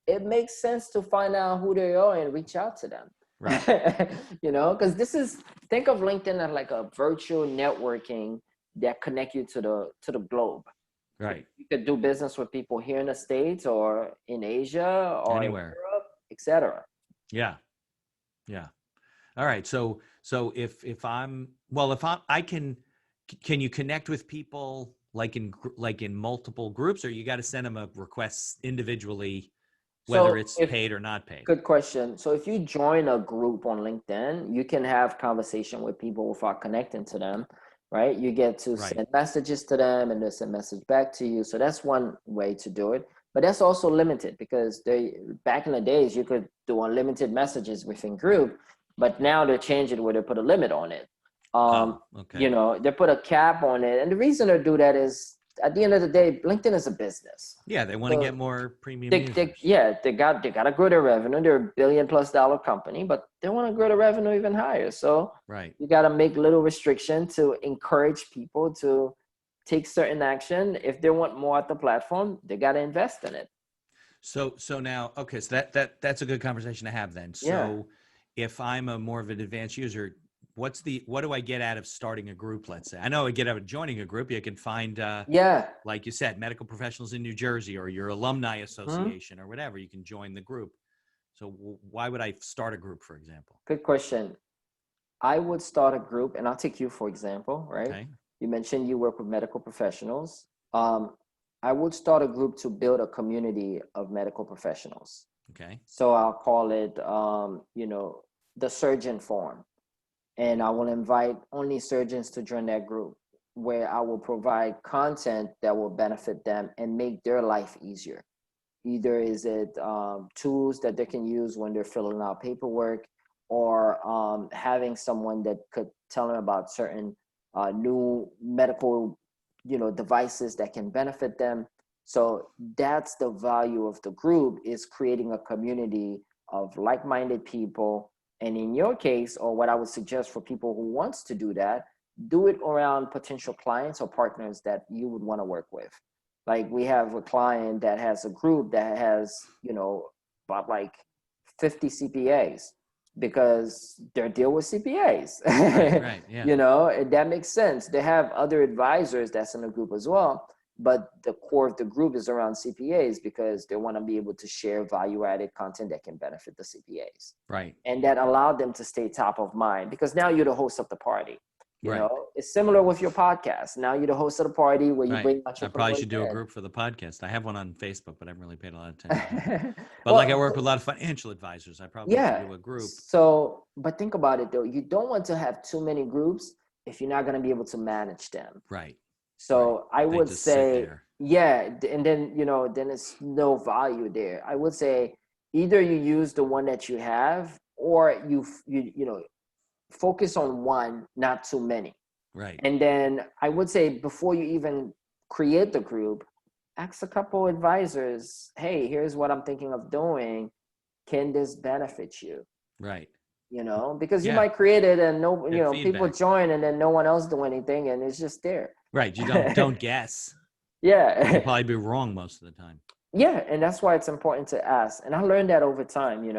it makes sense to find out who they are and reach out to them. Right. You know, because think of LinkedIn as like a virtual networking that connect you to the globe. Right. You could do business with people here in the States or in Asia or in Anywhere. Europe, etc. Yeah. Yeah. All right. So if I'm well, if I can you connect with people like in multiple groups, or you got to send them a request individually, whether So it's if paid or not paid? Good question. So if you join a group on LinkedIn, you can have conversation with people without connecting to them, right? You get to Right. send messages to them and they send message back to you. So that's one way to do it. But that's also limited because back in the days you could do unlimited messages within group, but now they change it where they put a limit on it. Okay. You know, they put a cap on it. And the reason they do that is at the end of the day, LinkedIn is a business. Yeah, they want to get more premium users. They got to grow their revenue. They're a $1 billion+ company, but they want to grow the revenue even higher. So Right. you got to make little restriction to encourage people to take certain action. If they want more at the platform, they got to invest in it. So now, okay, so that's a good conversation to have then. Yeah. So if I'm a more of an advanced user, what do I get out of starting a group? Let's say I know I get out of joining a group. You can find, Yeah. like you said, medical professionals in New Jersey or your alumni association or whatever. You can join the group. So why would I start a group, for example? Good question. I would start a group, and I'll take you for example, right? Okay. You mentioned you work with medical professionals. I would start a group to build a community of medical professionals. Okay. So I'll call it, the surgeon forum. And I will invite only surgeons to join that group where I will provide content that will benefit them and make their life easier. Either is it tools that they can use when they're filling out paperwork, or having someone that could tell them about certain new medical, devices that can benefit them. So that's the value of the group, is creating a community of like-minded people. And in your case, or what I would suggest for people who wants to do that, do it around potential clients or partners that you would want to work with. Like we have a client that has a group that has, about like 50 CPAs, because they're deal with CPAs. Right. Yeah. And that makes sense. They have other advisors that's in the group as well, but the core of the group is around CPAs because they want to be able to share value-added content that can benefit the CPAs. Right. And that allowed them to stay top of mind, because now you're the host of the party. Right. It's similar with your podcast. Now you're the host of the party where you Right. bring I entrepreneurs probably should do a in. group for the podcast. I have one on Facebook, but I haven't really paid a lot of attention to it. But Well, like I work with a lot of financial advisors. I probably should do a group. So, but think about it though. You don't want to have too many groups if you're not going to be able to manage them. Right. So right. I They would just sit say, there. and then, then it's no value there. I would say either you use the one that you have, or you focus on one, not too many. Right. And then I would say before you even create the group, ask a couple advisors, hey, here's what I'm thinking of doing. Can this benefit you? Right. Because you Yeah. might create it and Get people feedback. join and then no one else do anything and it's just there. Right. You don't guess. Yeah. You'll probably be wrong most of the time. Yeah. And that's why it's important to ask. And I learned that over time,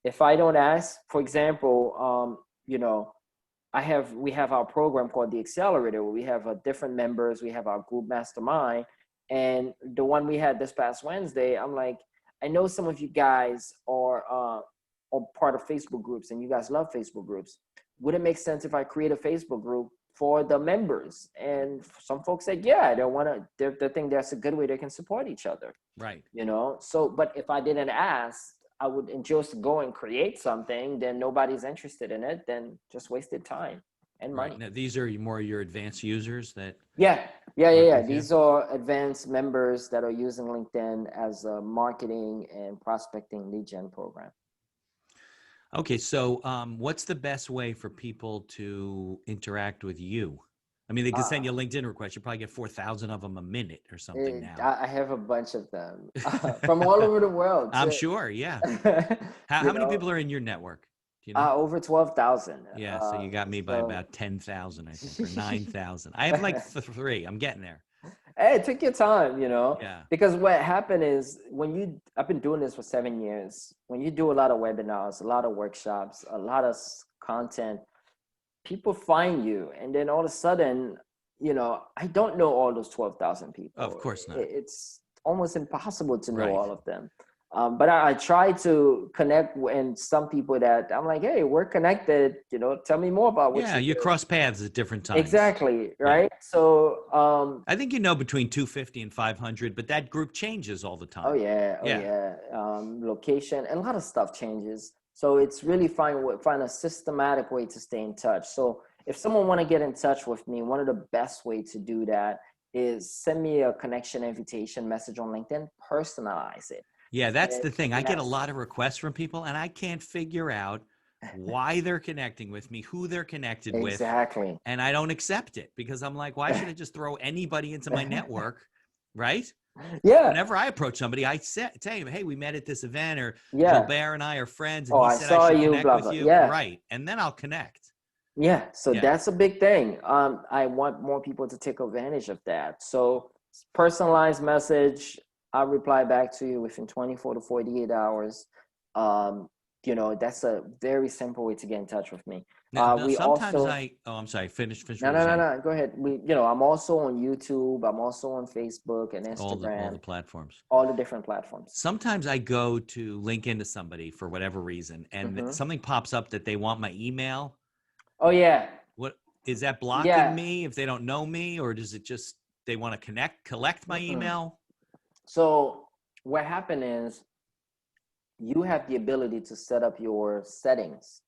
if I don't ask, for example, we have our program called the Accelerator, where we have different members. We have our group mastermind, and the one we had this past Wednesday, I'm like, I know some of you guys are part of Facebook groups, and you guys love Facebook groups. Would it make sense if I create a Facebook group for the members. And some folks said, yeah, they think that's a good way they can support each other. Right. You know, so, but if I didn't ask, I would just go and create something, then nobody's interested in it, then just wasted time and money. Right. Now, these are more your advanced users that. Yeah. These are advanced members that are using LinkedIn as a marketing and prospecting lead gen program. Okay. So what's the best way for people to interact with you? I mean, they can send you a LinkedIn request. You probably get 4,000 of them a minute or something now. I have a bunch of them from all over the world. I'm sure. Yeah. How many people are in your network? Do you know? Over 12,000. Yeah. So you got me by about 10,000, I think, or 9,000. I have like 3. I'm getting there. Hey, take your time, you know, Yeah. Because what happened is I've been doing this for 7 years. When you do a lot of webinars, a lot of workshops, a lot of content, people find you. And then all of a sudden, you know, I don't know all those 12,000 people. Of course not. It's almost impossible to know Right. all of them. But I try to connect with some people that I'm like, hey, we're connected. You know, tell me more about what you cross paths at different times. Exactly. Right. Yeah. So I think, you know, between 250 and 500, but that group changes all the time. Oh yeah. Location and a lot of stuff changes. So it's really find a systematic way to stay in touch. So if someone want to get in touch with me, one of the best way to do that is send me a connection invitation message on LinkedIn, personalize it. Yeah, that's the thing. I get a lot of requests from people and I can't figure out why they're connecting with me, who they're connected with. Exactly. And I don't accept it because I'm like, why should I just throw anybody into my network? Right? Yeah. Whenever I approach somebody, I tell him, hey, we met at this event, or Yeah. Julbert and I are friends. And I saw you, connect blah, with blah. you. Yeah. Right. And then I'll connect. Yeah. So that's a big thing. I want more people to take advantage of that. So personalized message, I'll reply back to you within 24 to 48 hours. You know, that's a very simple way to get in touch with me. Now, we sometimes also, I'm sorry, finish. No. Go ahead. I'm also on YouTube. I'm also on Facebook and Instagram. All the platforms. All the different platforms. Sometimes I go to link into somebody for whatever reason, and something pops up that they want my email. Oh yeah. What is that blocking me if they don't know me, or does it just they want to collect my email? So what happened is you have the ability to set up your settings.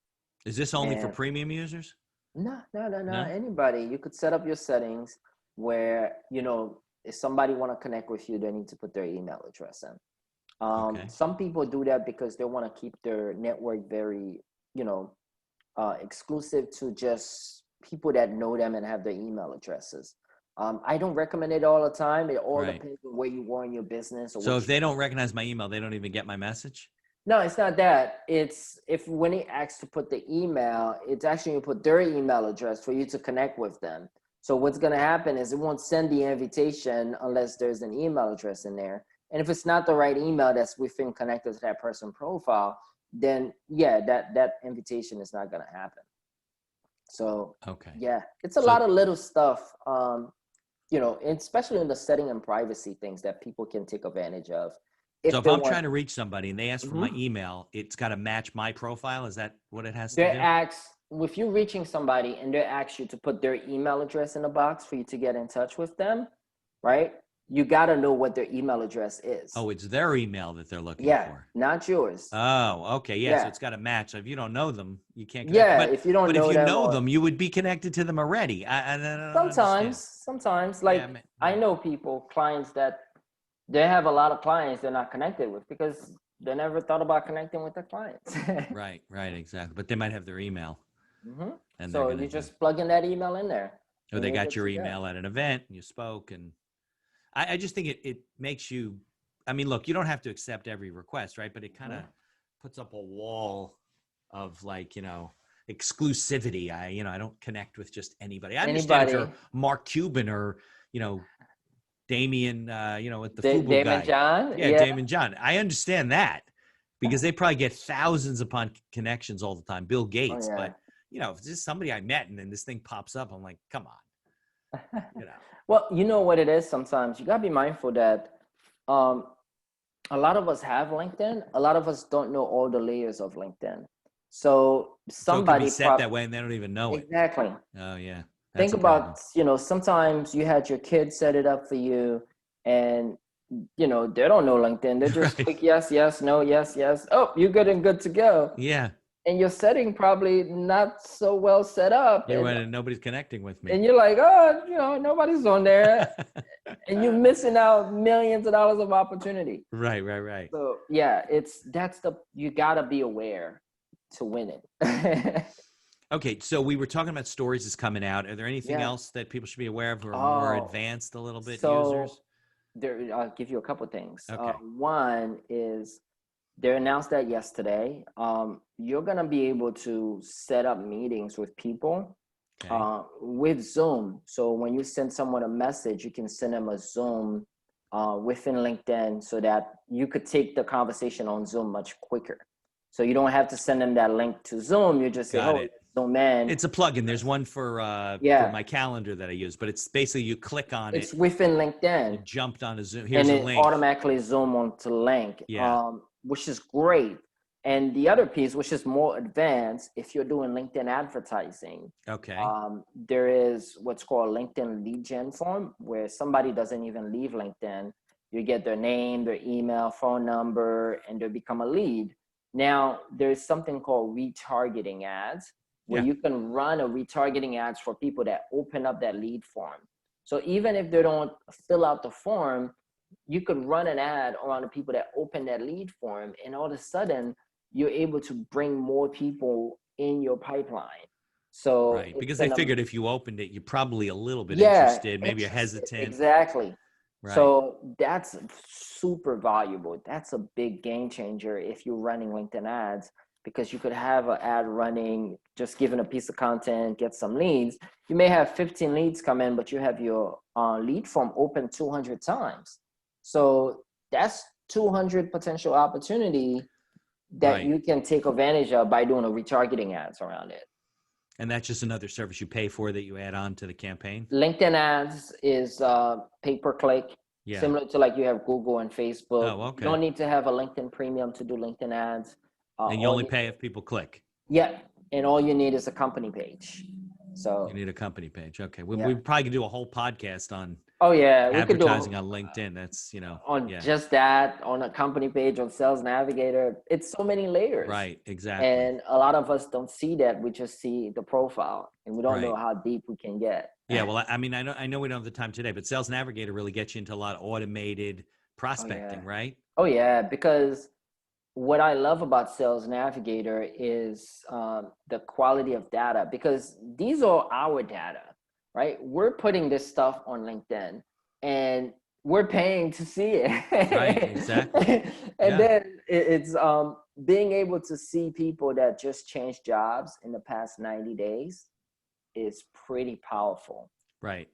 Is this only for premium users? No. Anybody. You could set up your settings where, you know, if somebody want to connect with you, they need to put their email address in. Some people do that because they want to keep their network very, you know, exclusive to just people that know them and have their email addresses. I don't recommend it all the time. It all depends on where you are in your business. So if they don't recognize my email, they don't even get my message? No, it's not that. It's when they ask to put the email, it's actually you put their email address for you to connect with them. So what's going to happen is it won't send the invitation unless there's an email address in there. And if it's not the right email that's within connected to that person profile, then that invitation is not going to happen. So it's a lot of little stuff. You know, especially in the setting and privacy things that people can take advantage of. So if I'm trying to reach somebody and they ask for my email, it's got to match my profile. Is that what it has to do? If you're reaching somebody and they ask you to put their email address in the box for you to get in touch with them, right? You got to know what their email address is. Oh, it's their email that they're looking for. Not yours. Oh, okay. Yeah. So it's got to match. So if you don't know them, you can't connect. Yeah. If you don't know them. But if you know them, you would be connected to them already. Sometimes. Like I know clients that they have a lot of clients they're not connected with because they never thought about connecting with their clients. Right. Exactly. But they might have their email. And so you just plug in that email in there. Or they got your email at an event and you spoke. And I just think it makes you, I mean, look, you don't have to accept every request, right? But it kind of puts up a wall of like, you know, exclusivity. I don't connect with just anybody. I understand if you're Mark Cuban or, you know, Damien, with the FUBU Damon guy. John? Yeah, Damon John. I understand that because they probably get thousands upon connections all the time. Bill Gates. But, you know, if this is somebody I met and then this thing pops up, I'm like, come on. You know. Well, you know what it is sometimes. You got to be mindful that a lot of us have LinkedIn. A lot of us don't know all the layers of LinkedIn. So somebody it can be set that way and they don't even know it. Exactly. Oh, yeah. That's Think a problem. about, sometimes you had your kids set it up for you and, they don't know LinkedIn. They just Right. click yes, yes, no, yes, yes. Oh, you're good and good to go. Yeah. And your setting probably not so well set up. You went and nobody's connecting with me. And you're like, oh, nobody's on there. And you're missing out millions of dollars of opportunity. Right, right, right. So yeah, you gotta be aware to win it. Okay, so we were talking about stories is coming out. Are there anything Yeah. else that people should be aware of who are more Oh, advanced a little bit so users? I'll give you a couple things. Okay. One is they announced that yesterday. You're gonna be able to set up meetings with people Okay. with Zoom. So when you send someone a message, you can send them a Zoom within LinkedIn so that you could take the conversation on Zoom much quicker. So you don't have to send them that link to Zoom. You just say, Got oh, it. Zoom in. It's a plugin. There's one for Yeah, my calendar that I use, but it's basically you click on it, it's within you LinkedIn jumped on a Zoom. and Here's a it link. automatically zoom onto link, Yeah. which is great. And the other piece, which is more advanced, if you're doing LinkedIn advertising, Okay. there is what's called LinkedIn lead gen form, where somebody doesn't even leave LinkedIn. You get their name, their email, phone number, and they become a lead. Now, there's something called retargeting ads, where Yeah. you can run a retargeting ads for people that open up that lead form. So even if they don't fill out the form, you could run an ad around the people that open that lead form, and all of a sudden, you're able to bring more people in your pipeline. So Right. it's Because they an figured if you opened it, you're probably a little bit yeah, interested, maybe you're interested. hesitant. Exactly. Right. So that's super valuable. That's a big game changer if you're running LinkedIn ads, because you could have an ad running, just giving a piece of content, get some leads. You may have 15 leads come in, but you have your lead form open 200 times. So that's 200 potential opportunity that Right. you can take advantage of by doing a retargeting ads around it. And that's just another service you pay for that you add on to the campaign. LinkedIn ads is pay-per-click, Yeah. similar to like you have Google and Facebook. Oh, You okay. don't need to have a LinkedIn premium to do LinkedIn ads. And you only pay if people click. Yeah, and all you need is a company page. You So need a company page. Okay. yeah. We probably could do a whole podcast on Oh yeah, we could do advertising on LinkedIn. That's, on yeah. just that, on a company page, on Sales Navigator. It's so many layers. Right. Exactly. And a lot of us don't see that. We just see the profile, and we don't know Right. how deep we can get. Yeah. Well, I mean, I know we don't have the time today, but Sales Navigator really gets you into a lot of automated Oh yeah. prospecting, right? Oh yeah, because what I love about Sales Navigator is the quality of data, because these are our data, right? We're putting this stuff on LinkedIn and we're paying to see Right. it. Exactly. And Yeah. then it's being able to see people that just changed jobs in the past 90 days is pretty powerful. Right.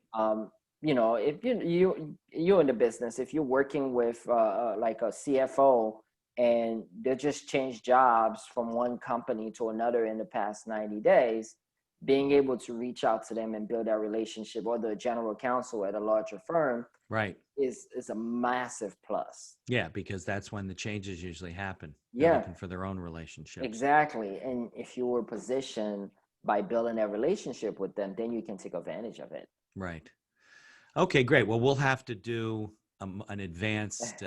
If you're in the business, if you're working with like a CFO and they just changed jobs from one company to another in the past 90 days, being able to reach out to them and build that relationship, or the general counsel at a larger firm, Right. is a massive plus. Yeah. Because that's when the changes usually happen. They're Yeah, looking for their own relationships. exactly. And if you were positioned by building that relationship with them, then you can take advantage of it. Right. Okay, great. Well, we'll have to do an advanced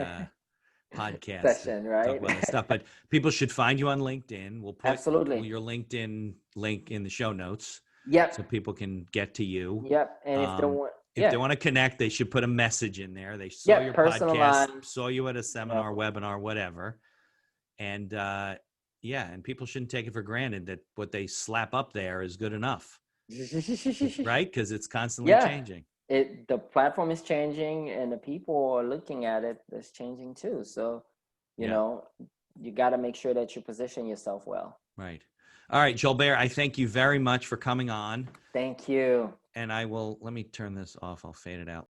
podcast to Session, talk right? about this stuff. But people should find you on LinkedIn. We'll put Absolutely. your LinkedIn link in the show notes so Yep. people can get to you. Yep. And if they Um, want, if they yeah, want to connect, they should put a message in there. They saw yeah, your podcast, personalized. saw you at a seminar, Uh, webinar, whatever. And yeah, and people shouldn't take it for granted that what they slap up there is good enough, right? Because it's constantly yeah, changing. the platform is changing and the people are looking at it that's changing too. So, you Yeah. know, you got to make sure that you position yourself well. Right. All right, Julbert, I thank you very much for coming on. Thank you. And let me turn this off. I'll fade it out.